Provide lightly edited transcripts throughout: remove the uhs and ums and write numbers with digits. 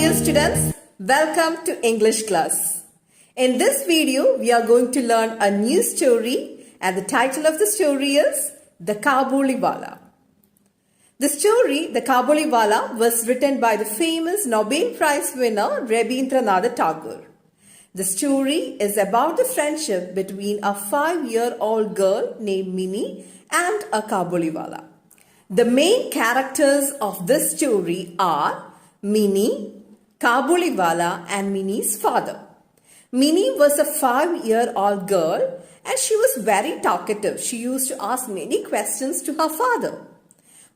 dear students, welcome to English class. In this video, we are going to learn a new story and the title of the story is The Cabuliwallah. The story, The Cabuliwallah, was written by the famous Nobel Prize winner Rabindranath Tagore. The story is about the friendship between a 5-year-old girl named Minnie and a Cabuliwallah. The main characters of this story are Minnie, Cabuliwallah and Minnie's father. Minnie was a 5-year-old girl and she was very talkative. She used to ask many questions to her father.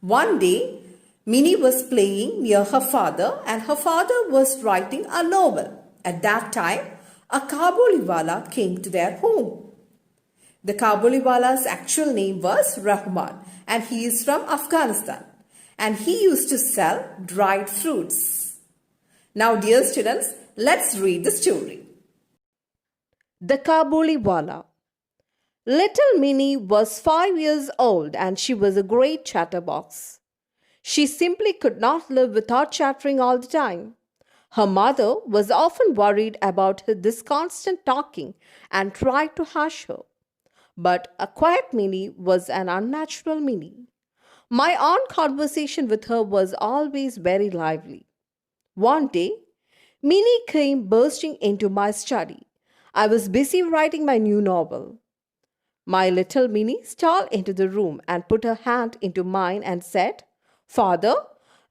One day, Minnie was playing near her father and her father was writing a novel. At that time, a Cabuliwallah came to their home. The Cabuliwallah's actual name was Rahman and he is from Afghanistan and he used to sell dried fruits. Now, dear students, let's read the story. The Cabuliwallah. Little Minnie was 5 years old and she was a great chatterbox. She simply could not live without chattering all the time. Her mother was often worried about this constant talking and tried to hush her. But a quiet Minnie was an unnatural Minnie. My own conversation with her was always very lively. One day, Minnie came bursting into my study. I was busy writing my new novel. My little Minnie stole into the room and put her hand into mine and said, "Father,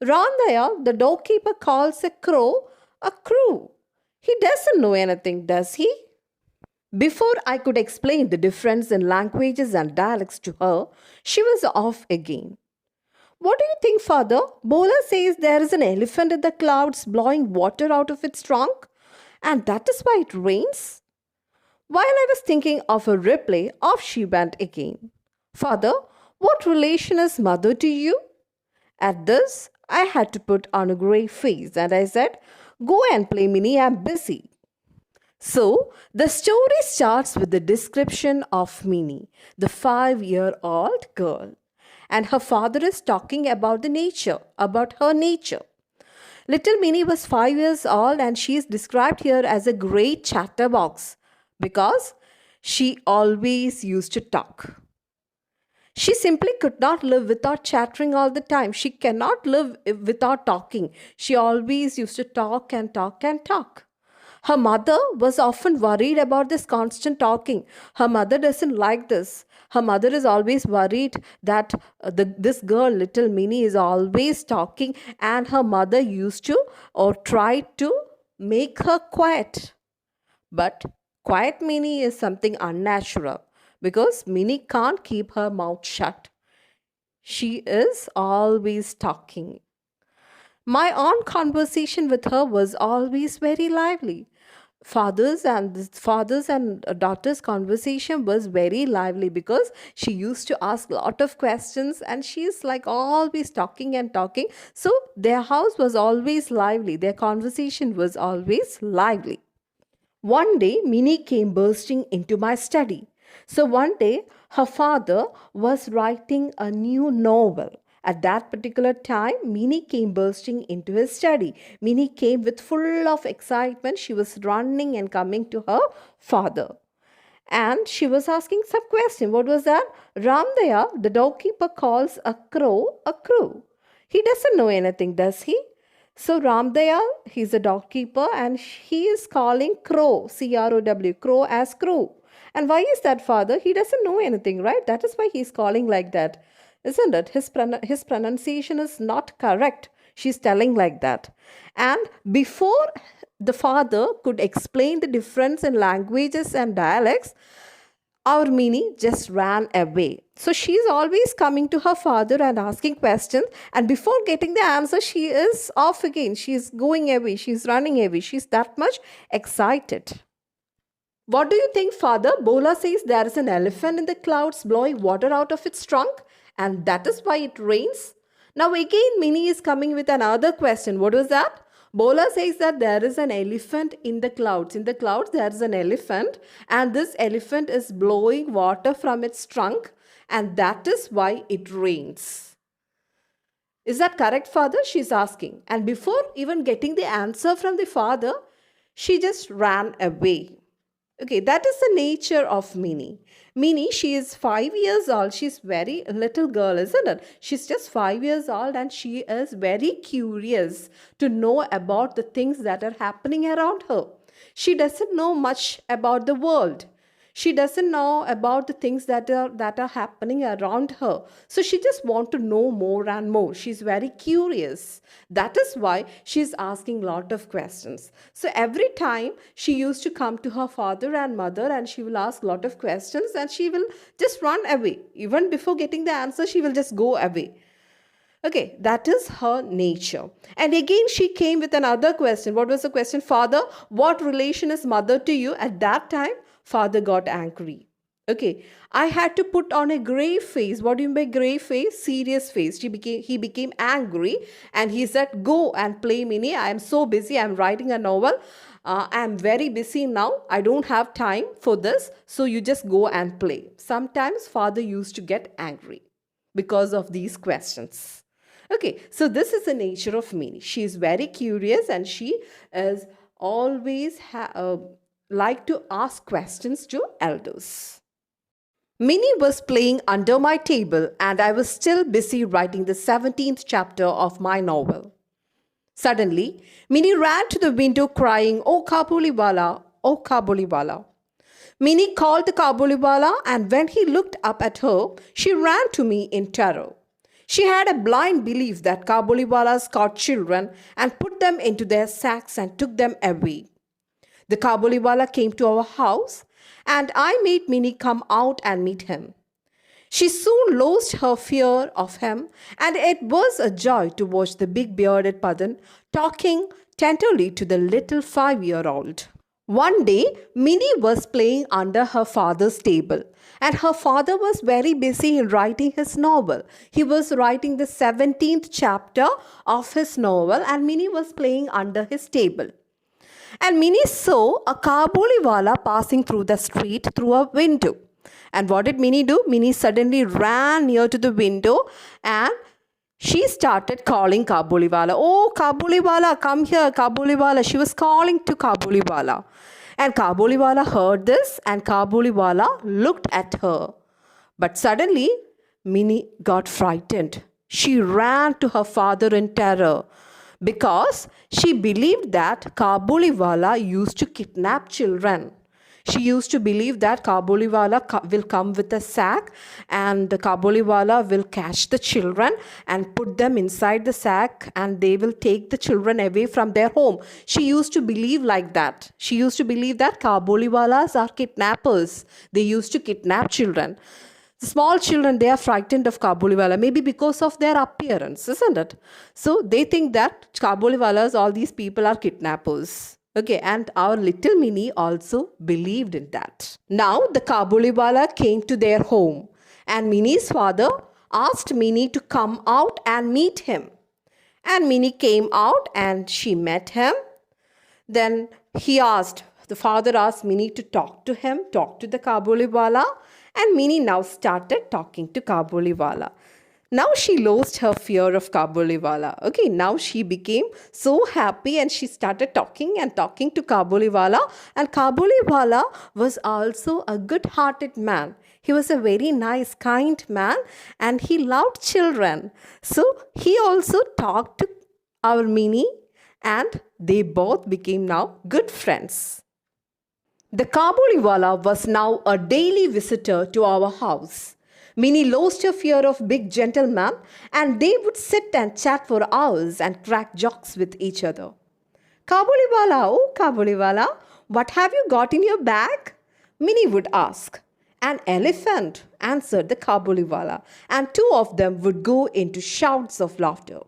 Randaya, the doorkeeper, calls a crow a crew. He doesn't know anything, does he?" Before I could explain the difference in languages and dialects to her, she was off again. "What do you think, Father? Bola says there is an elephant in the clouds blowing water out of its trunk, and that is why it rains." While I was thinking of a reply, off she went again. "Father, what relation is mother to you?" At this, I had to put on a grey face and I said, "Go and play, Minnie, I'm busy." So, the story starts with the description of Minnie, the 5-year-old girl. And her father is talking about her nature. Little Minnie was 5 years old and she is described here as a great chatterbox because she always used to talk. She simply could not live without chattering all the time. She cannot live without talking. She always used to talk and talk and talk. Her mother was often worried about this constant talking. Her mother doesn't like this. Her mother is always worried that this girl, little Minnie, is always talking and her mother used to or tried to make her quiet. But quiet Minnie is something unnatural because Minnie can't keep her mouth shut. She is always talking. My own conversation with her was always very lively. Father's and daughter's conversation was very lively because she used to ask a lot of questions and she's like always talking and talking. So their house was always lively. Their conversation was always lively. One day, Minnie came bursting into my study. So one day, her father was writing a new novel. At that particular time, Minnie came bursting into his study. Minnie came with full of excitement. She was running and coming to her father. And she was asking some question. What was that? "Ramdaya, the doorkeeper, calls a crow a crew. He doesn't know anything, does he?" So Ramdaya, he's a doorkeeper and he is calling crow, C-R-O-W, crow as crew. And why is that, Father? He doesn't know anything, right? That is why he's calling like that. Isn't it? His pronunciation is not correct. She's telling like that. And before the father could explain the difference in languages and dialects, our Minnie just ran away. So she's always coming to her father and asking questions. And before getting the answer, she is off again. She's going away. She's running away. She's that much excited. "What do you think, Father? Bola says there is an elephant in the clouds blowing water out of its trunk, and that is why it rains." Now again, Minnie is coming with another question. What was that? Bola says that there is an elephant in the clouds. In the clouds, there is an elephant, and this elephant is blowing water from its trunk, and that is why it rains. Is that correct, father? She's asking. And before even getting the answer from the father, she just ran away. Okay, that is the nature of Minnie. Minnie, she is 5 years old. She's very little girl, isn't it? She's just 5 years old and she is very curious to know about the things that are happening around her. She doesn't know much about the world. She doesn't know about the things that are happening around her. So she just want to know more and more. She's very curious. That is why she's asking lot of questions. So every time she used to come to her father and mother and she will ask lot of questions and she will just run away. Even before getting the answer, she will just go away. Okay, that is her nature. And again, she came with another question. What was the question? Father, what relation is mother to you? At that time, father got angry. Okay, I had to put on a grave face. What do you mean by grave face? Serious face. He became angry and he said, go and play Minnie. I am so busy. I am writing a novel. I am very busy now. I don't have time for this. So you just go and play. Sometimes father used to get angry because of these questions. Okay, so this is the nature of Minnie. She is very curious and she is always like to ask questions to elders. Minnie was playing under my table and I was still busy writing the 17th chapter of my novel. Suddenly, Minnie ran to the window crying, "Oh Cabuliwallah, oh Cabuliwallah." Minnie called the Cabuliwallah and when he looked up at her, she ran to me in terror. She had a blind belief that Cabuliwallahs caught children and put them into their sacks and took them away. The Cabuliwallah came to our house and I made Minnie come out and meet him. She soon lost her fear of him and it was a joy to watch the big bearded Padan talking tenderly to the little 5-year-old. One day, Minnie was playing under her father's table and her father was very busy in writing his novel. He was writing the 17th chapter of his novel and Minnie was playing under his table. And Minnie saw a Cabuliwallah passing through the street through a window. And what did Minnie do? Minnie suddenly ran near to the window and she started calling Cabuliwallah. "Oh, Cabuliwallah, come here, Cabuliwallah." She was calling to Cabuliwallah. And Cabuliwallah heard this and Cabuliwallah looked at her. But suddenly, Minnie got frightened. She ran to her father in terror because she believed that Cabuliwallah used to kidnap children. She used to believe that Cabuliwallah will come with a sack and the Cabuliwallah will catch the children and put them inside the sack and they will take the children away from their home. She used to believe like that. She used to believe that Cabuliwallahs are kidnappers. They used to kidnap children. The small children, they are frightened of Cabuliwallah, maybe because of their appearance, isn't it? So they think that Cabuliwallahs, all these people are kidnappers. Okay, and our little Minnie also believed in that. Now the Cabuliwallah came to their home and Minnie's father asked Minnie to come out and meet him. And Minnie came out and she met him. Then the father asked Minnie to talk to him, talk to the Cabuliwallah. And Minnie now started talking to Cabuliwallah. Now she lost her fear of Cabuliwallah. Okay, now she became so happy and she started talking to Cabuliwallah. And Cabuliwallah was also a good-hearted man. He was a very nice, kind man and he loved children. So he also talked to our Minnie and they both became now good friends. The Cabuliwallah was now a daily visitor to our house. Minnie lost her fear of big gentlemen and they would sit and chat for hours and crack jokes with each other. "Cabuliwallah, oh Cabuliwallah, what have you got in your bag?" Minnie would ask. "An elephant," answered the Cabuliwallah, and two of them would go into shouts of laughter.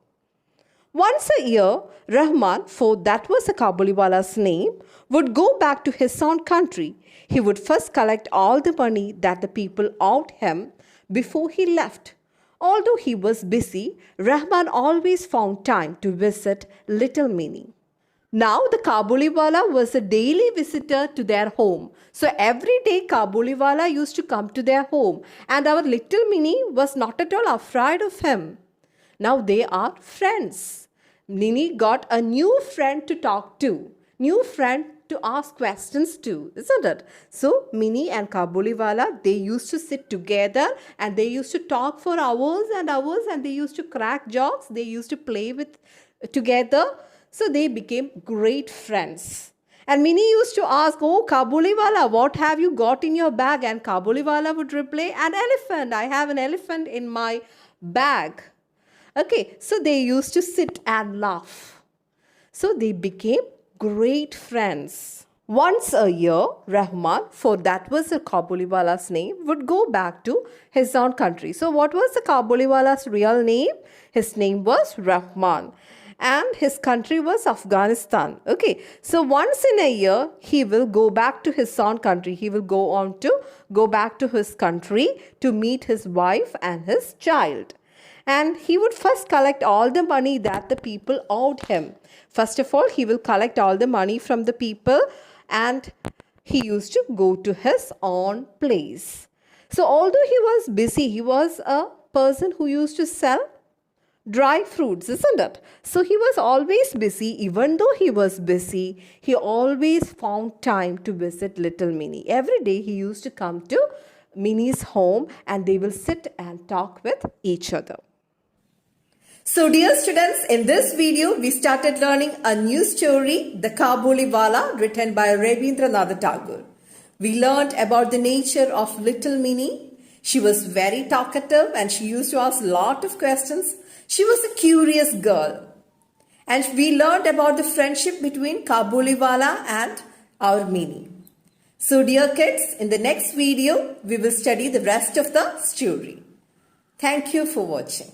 Once a year, Rahman, for that was the Cabuliwallah's name, would go back to his own country. He would first collect all the money that the people owed him before he left. Although he was busy, Rahman always found time to visit little Minnie. Now the Cabuliwallah was a daily visitor to their home. So every day Cabuliwallah used to come to their home and our little Minnie was not at all afraid of him. Now they are friends. Minnie got a new friend to talk to, new friend to ask questions to, isn't it? So Minnie and Cabuliwallah, they used to sit together and they used to talk for hours and hours, and they used to crack jokes, they used to play with together. So they became great friends. And Minnie used to ask, "Oh, Cabuliwallah, what have you got in your bag?" And Cabuliwallah would reply, "An elephant. I have an elephant in my bag." Okay, so they used to sit and laugh. So they became great friends. Once a year, Rahman, for that was the Cabuliwallah's name, would go back to his own country. So what was the Cabuliwallah's real name? His name was Rahman, and his country was Afghanistan. Okay, so once in a year, he will go back to his own country. He will go back to his country to meet his wife and his child. And he would first collect all the money that the people owed him. First of all, he will collect all the money from the people, and he used to go to his own place. So although he was busy, he was a person who used to sell dry fruits, isn't it? So he was always busy. Even though he was busy, he always found time to visit little Minnie. Every day he used to come to Minnie's home, and they will sit and talk with each other. So dear students, in this video, we started learning a new story, The Cabuliwallah, written by Rabindranath Tagore. We learned about the nature of little Minnie. She was very talkative and she used to ask a lot of questions. She was a curious girl. And we learned about the friendship between Cabuliwallah and our Minnie. So dear kids, in the next video, we will study the rest of the story. Thank you for watching.